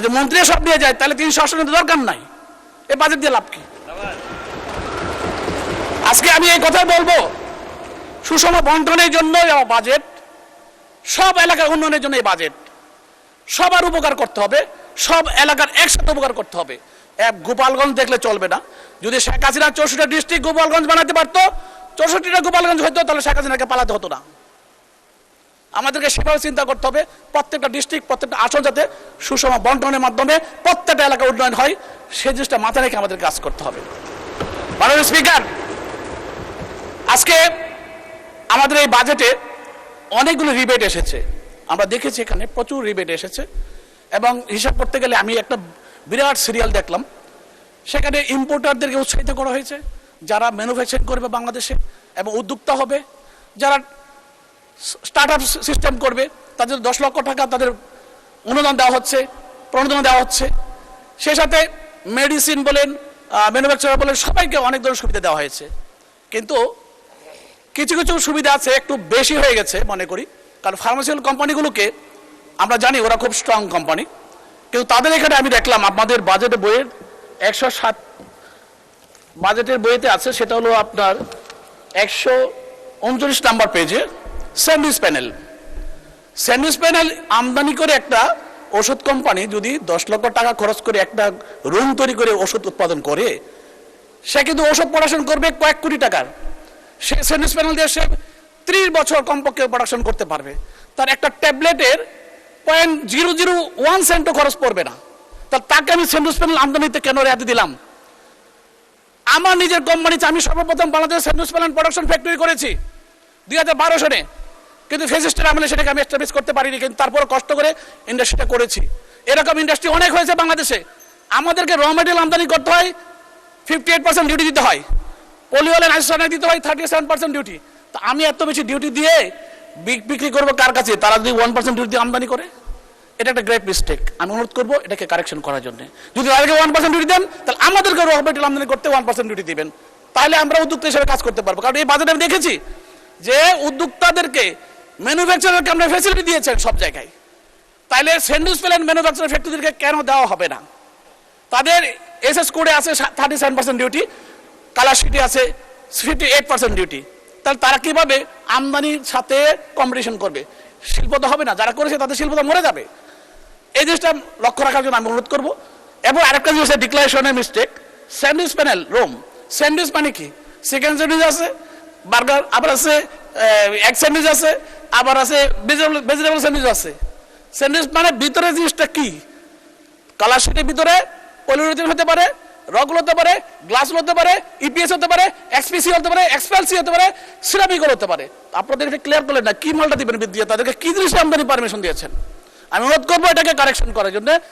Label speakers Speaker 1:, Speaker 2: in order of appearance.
Speaker 1: আর যে মন্ত্রী সব নিয়ে যায় তাহলে 300 আসনের দরকার নাই, এই বাজেট দিয়ে লাভ কি? আজকে আমি এই কথাই বলবো, সুষম বন্টনের জন্য বাজেট, সব এলাকার উন্নয়নের জন্য এই বাজেট। সবার উপকার করতে হবে, সব এলাকার একসাথে উপকার করতে হবে। এক গোপালগঞ্জ দেখলে চলবে না। যদি শেখ হাসিনা 64টা ডিস্ট্রিক্ট গোপালগঞ্জ বানাতে পারতো, 64টা গোপালগঞ্জ হইতো, তাহলে শেখ হাসিনাকে পালাতে হতো না। আমাদেরকে সেভাবে চিন্তা করতে হবে, প্রত্যেকটা ডিস্ট্রিক্ট, প্রত্যেকটা আসন যাতে সুষম বন্টনের মাধ্যমে প্রত্যেকটা এলাকা উন্নয়ন হয়, সেই জিনিসটা মাথায় রেখে আমাদের কাজ করতে হবে। মাননীয় স্পিকার, আজকে আমাদের এই বাজেটে অনেকগুলো রিবেট এসেছে, আমরা দেখেছি এখানে প্রচুর রিবেট এসেছে। এবং হিসাব করতে গেলে আমি একটা বিরাট সিরিয়াল দেখলাম, সেখানে ইম্পোর্টারদেরকে উৎসাহিত করা হয়েছে, যারা ম্যানুফ্যাকচারিং করবে বাংলাদেশে এবং উদ্যোক্তা হবে, যারা স্টার্ট আপ সিস্টেম করবে, তাদের 10 লক্ষ টাকা তাদের অনুদান দেওয়া হচ্ছে, প্রণোদনা দেওয়া হচ্ছে। সেই সাথে মেডিসিন বলেন, ম্যানুফ্যাকচারার বলেন, সবাইকে অনেক ধরনের সুবিধা দেওয়া হয়েছে। কিন্তু কিছু কিছু সুবিধা আছে একটু বেশি হয়ে গেছে মনে করি, কারণ ফার্মাসিউটিক্যাল কোম্পানিগুলোকে আমরা জানি ওরা খুব স্ট্রং কোম্পানি, কিন্তু তাদের এখানে আমি দেখলাম আপনাদের বাজেট বইয়ের 107 বাজেটের বইতে আছে, সেটা হলো আপনার 139 নাম্বার পেজে স্যান্ডউইচ প্যানেল আমদানি করে একটা ওষুধ কোম্পানি যদি 10 লক্ষ টাকা খরচ করে একটা রুম তৈরি করে ওষুধ উৎপাদন করে, সে কিন্তু ওষুধ প্রোডাকশন করবে কয়েক কোটি টাকার। সে স্যান্ডউইচ প্যানেল দিয়ে সে 30 বছর কমপক্ষে প্রোডাকশন করতে পারবে। তার একটা ট্যাবলেটের 0.001 সেন্টও খরচ পড়বে না। তাকে আমি স্যান্ডউইচ প্যানেল আমদানিতে কেন রেহাই দিলাম? আমার নিজের কোম্পানিতে আমি সর্বপ্রথম Bangladesh sandwich panel production factory করেছি 2012 সালে, কিন্তু ফেসিস্টের আমলে সেটাকে আমি এস্টাবলিশ করতে পারিনি, কিন্তু তারপর কষ্ট করে ইন্ডাস্ট্রিটা করেছি। এরকম ইন্ডাস্ট্রি অনেক হয়েছে বাংলাদেশে। আমাদেরকে র মেটেরিয়াল আমদানি করতে হয়, 58% ডিউটি দিতে হয়, পলিওলেন আইসোসায়ানাইড দিতে হয় 37% ডিউটি। তো আমি এত বেশি ডিউটি দিয়ে বিক্রি করবো কার কাছে? তারা যদি 1% ডিউটি আমদানি করে, এটা একটা গ্রেট মিস্টেক। আমি অনুরোধ করবো এটাকে কারেকশন করার জন্য। যদি তাদেরকে 1% ডিউটি দেন, তাহলে আমাদেরকে র মেটেরিয়াল আমদানি করতে 1% ডিউটি দিবেন, তাহলে আমরা উদ্যোক্তা হিসেবে কাজ করতে পারবো। কারণ এই বাজেটে আমি দেখেছি যে উদ্যোক্তাদেরকে, ম্যানুফ্যাকচারারকে আমরা ফ্যাসিলিটি দিয়েছেন সব জায়গায়, তাইলে স্যান্ডউইচ প্যানেল ম্যানুফ্যাকচারার ফ্যাক্টরিদেরকে কেন দেওয়া হবে না? তাদের এসএস কোডে আছে 37% ডিউটি, কালার শিটে আছে 58% ডিউটি। তাহলে তারা কিভাবে আমদানির সাথে কম্পিটিশন করবে? শিল্প তো হবে না, যারা করেছে তাদের শিল্প তো মরে যাবে। এই জিনিসটা লক্ষ্য রাখার জন্য আমি অনুরোধ করবো। এবং আরেকটা জিনিস ডিক্লারেশনের mistake, sandwich panel room. Sandwich মানে কি? চিকেন স্যান্ডউইচ আছে, বার্গার, আবার আছে এগ স্যান্ডউইচ আছে, আবার আছে ভেজিটেবল স্যান্ডউইচ আছে। স্যান্ডউইচ মানে ভিতরে জিনিসটা কি? কালার শিটের ভিতরে পলিউরেথিন হতে পারে, রগল হতে পারে, গ্লাস হতে পারে, ইপিএস হতে পারে, এক্সপিসি হতে পারে, এক্সপেলসি হতে পারে, সিরামিক হতে পারে। আপনাদের এটা ক্লিয়ার করলেন না, কি মালটা দিবেন দিয়ে, তাদেরকে কি জিনিস আমদানি পারমিশন দিয়েছেন? আমি অনুরোধ করবো এটাকে কারেকশন করার জন্য।